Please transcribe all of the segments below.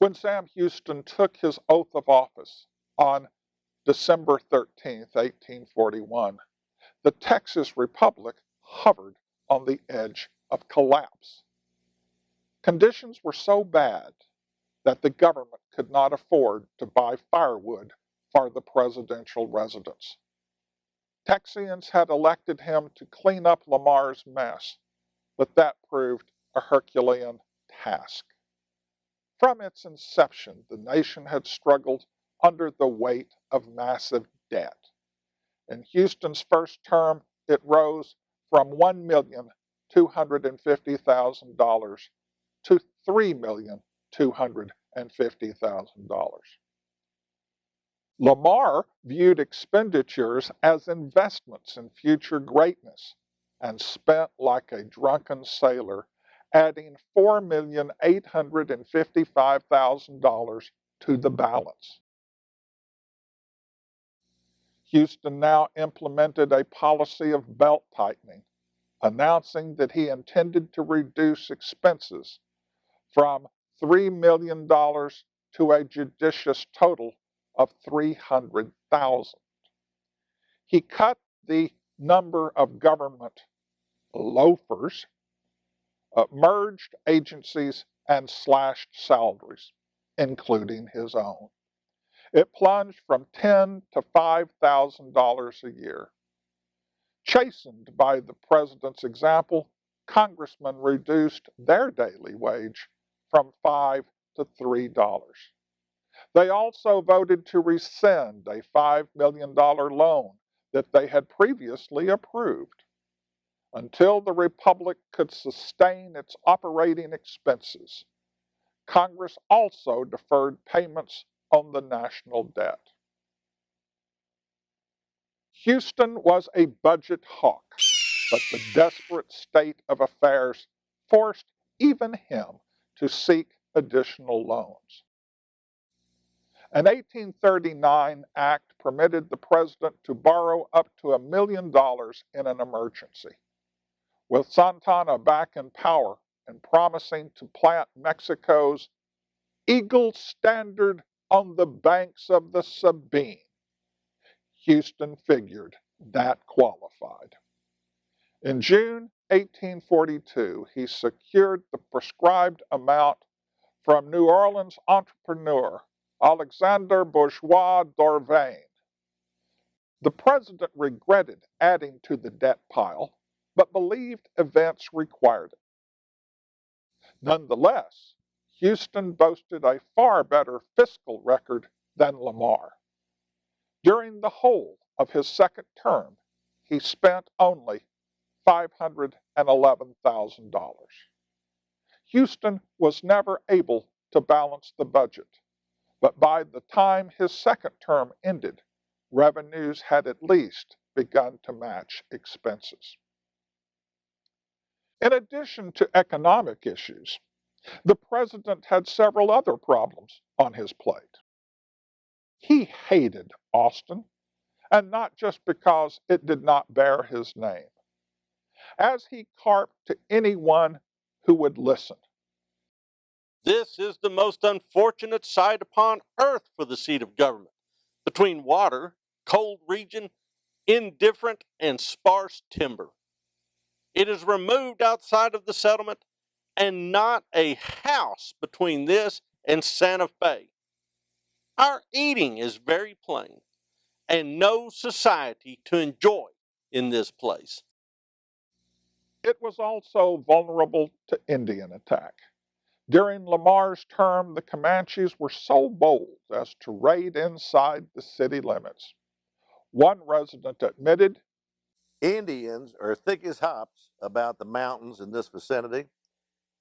When Sam Houston took his oath of office on December 13th, 1841, the Texas Republic hovered on the edge of collapse. Conditions were so bad that the government could not afford to buy firewood for the presidential residence. Texians had elected him to clean up Lamar's mess, but that proved a Herculean task. From its inception, the nation had struggled under the weight of massive debt. In Houston's first term, it rose from $1,250,000 to $3,250,000. Lamar viewed expenditures as investments in future greatness and spent like a drunken sailor, adding $4,855,000 to the balance. Houston now implemented a policy of belt tightening, announcing that he intended to reduce expenses from $3 million to a judicious total of $300,000. He cut the number of government loafers, merged agencies, and slashed salaries, including his own. It plunged from $10,000 to $5,000 a year. Chastened by the president's example, congressmen reduced their daily wage from $5 to $3. They also voted to rescind a $5 million loan that they had previously approved. Until the Republic could sustain its operating expenses, Congress also deferred payments on the national debt. Houston was a budget hawk, but the desperate state of affairs forced even him to seek additional loans. An 1839 act permitted the president to borrow up to $1 million in an emergency. With Santana back in power and promising to plant Mexico's eagle standard on the banks of the Sabine, Houston figured that qualified. In June 1842, he secured the prescribed amount from New Orleans entrepreneur Alexander Bourgeois d'Orvain. The president regretted adding to the debt pile, but believed events required it. Nonetheless, Houston boasted a far better fiscal record than Lamar. During the whole of his second term, he spent only $511,000. Houston was never able to balance the budget, but by the time his second term ended, revenues had at least begun to match expenses. In addition to economic issues, the president had several other problems on his plate. He hated Austin, and not just because it did not bear his name. As he carped to anyone who would listen, "This is the most unfortunate site upon earth for the seat of government, between water, cold region, indifferent, and sparse timber. It is removed outside of the settlement, and not a house between this and Santa Fe. Our eating is very plain, and no society to enjoy in this place." it was also vulnerable to Indian attack. During Lamar's term, the Comanches were so bold as to raid inside the city limits. One resident admitted, "Indians are thick as hops about the mountains in this vicinity,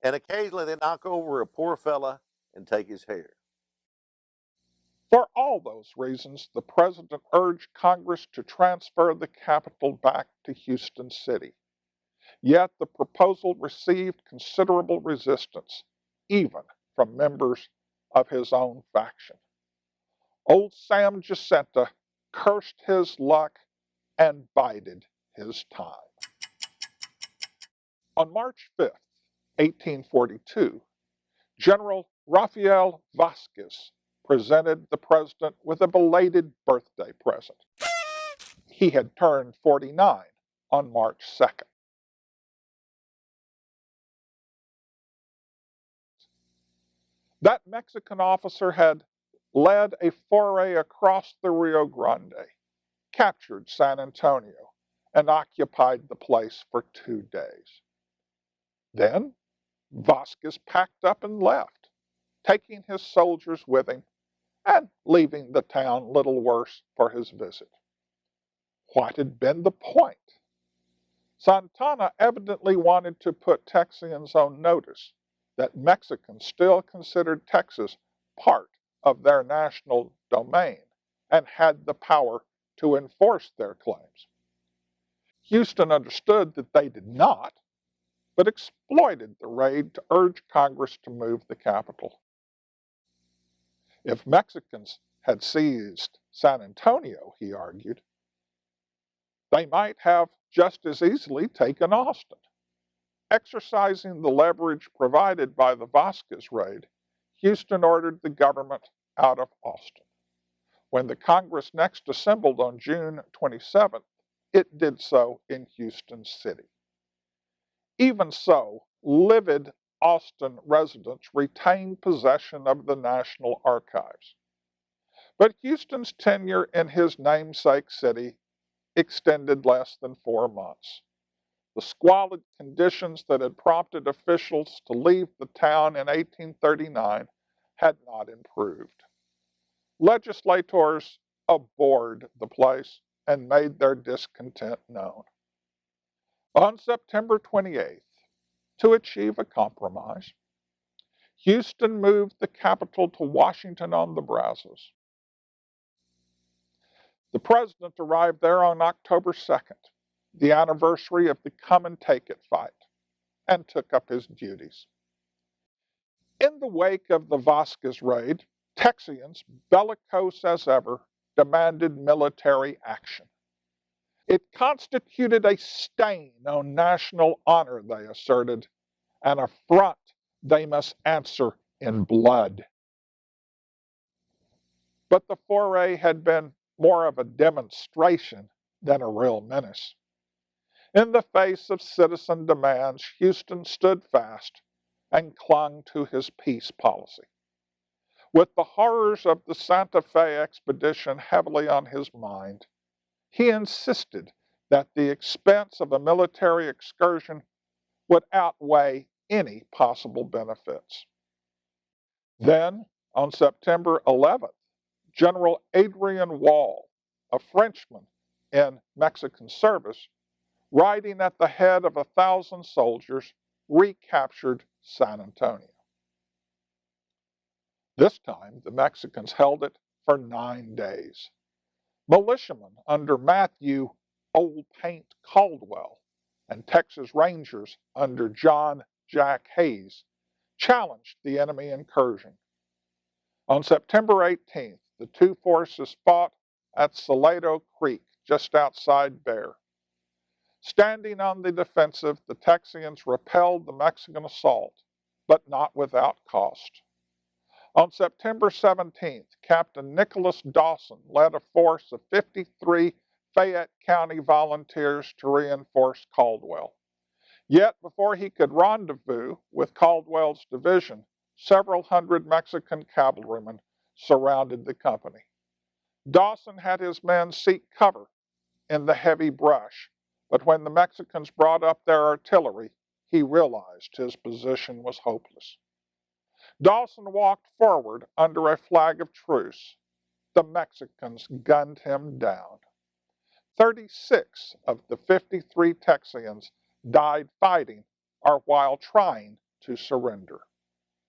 and occasionally they knock over a poor fella and take his hair." For all those reasons, the president urged Congress to transfer the capital back to Houston City. Yet the proposal received considerable resistance, even from members of his own faction. Old Sam Jacinta cursed his luck and bided his time. On March 5th, 1842, General Rafael Vasquez presented the president with a belated birthday present. He had turned 49 on March 2nd. That Mexican officer had led a foray across the Rio Grande, captured San Antonio, and occupied the place for 2 days. Then Vasquez packed up and left, taking his soldiers with him and leaving the town little worse for his visit. What had been the point? Santana evidently wanted to put Texians on notice that Mexicans still considered Texas part of their national domain and had the power to enforce their claims. Houston understood that they did not, but exploited the raid to urge Congress to move the capital. If Mexicans had seized San Antonio, he argued, they might have just as easily taken Austin. Exercising the leverage provided by the Vasquez raid, Houston ordered the government out of Austin. When the Congress next assembled on June 27th, it did so in Houston City. Even so, livid Austin residents retained possession of the National Archives. But Houston's tenure in his namesake city extended less than 4 months. The squalid conditions that had prompted officials to leave the town in 1839 had not improved. Legislators abhorred the place and made their discontent known. On September 28th, to achieve a compromise, Houston moved the capital to Washington on the Brazos. The president arrived there on October 2nd, the anniversary of the Come and Take It fight, and took up his duties. In the wake of the Vasquez raid, Texians, bellicose as ever, demanded military action. It constituted a stain on national honor, they asserted, an affront they must answer in blood. But the foray had been more of a demonstration than a real menace. In the face of citizen demands, Houston stood fast and clung to his peace policy. With the horrors of the Santa Fe expedition heavily on his mind, he insisted that the expense of a military excursion would outweigh any possible benefits. Then, on September 11th, General Adrian Wall, a Frenchman in Mexican service, riding at the head of 1,000 soldiers, recaptured San Antonio. This time, the Mexicans held it for 9 days. Militiamen under Matthew Old Paint Caldwell and Texas Rangers under John Jack Hayes challenged the enemy incursion. On September 18th, the two forces fought at Salado Creek, just outside Bear. Standing on the defensive, the Texians repelled the Mexican assault, but not without cost. On September 17th, Captain Nicholas Dawson led a force of 53 Fayette County volunteers to reinforce Caldwell. Yet before he could rendezvous with Caldwell's division, several hundred Mexican cavalrymen surrounded the company. Dawson had his men seek cover in the heavy brush, but when the Mexicans brought up their artillery, he realized his position was hopeless. Dawson walked forward under a flag of truce. The Mexicans gunned him down. 36 of the 53 Texians died fighting or while trying to surrender.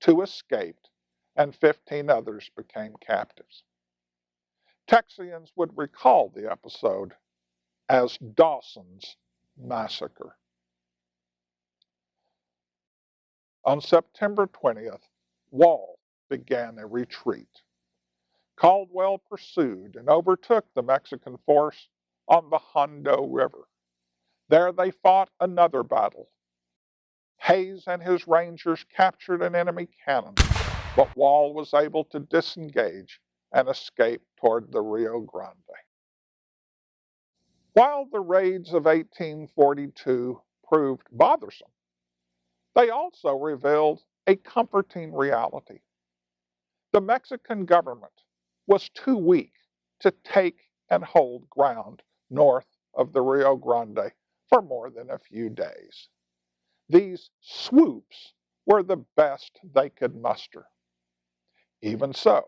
2 escaped, and 15 others became captives. Texians would recall the episode as Dawson's Massacre. On September 20th, Wall began a retreat. Caldwell pursued and overtook the Mexican force on the Hondo River. There they fought another battle. Hayes and his Rangers captured an enemy cannon, but Wall was able to disengage and escape toward the Rio Grande. While the raids of 1842 proved bothersome, they also revealed a comforting reality. The Mexican government was too weak to take and hold ground north of the Rio Grande for more than a few days. These swoops were the best they could muster. Even so,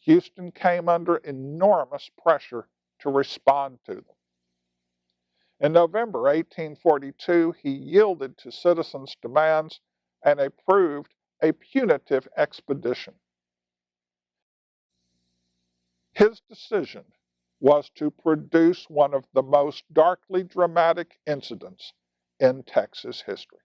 Houston came under enormous pressure to respond to them. In November 1842, he yielded to citizens' demands and approved a punitive expedition. His decision was to produce one of the most darkly dramatic incidents in Texas history.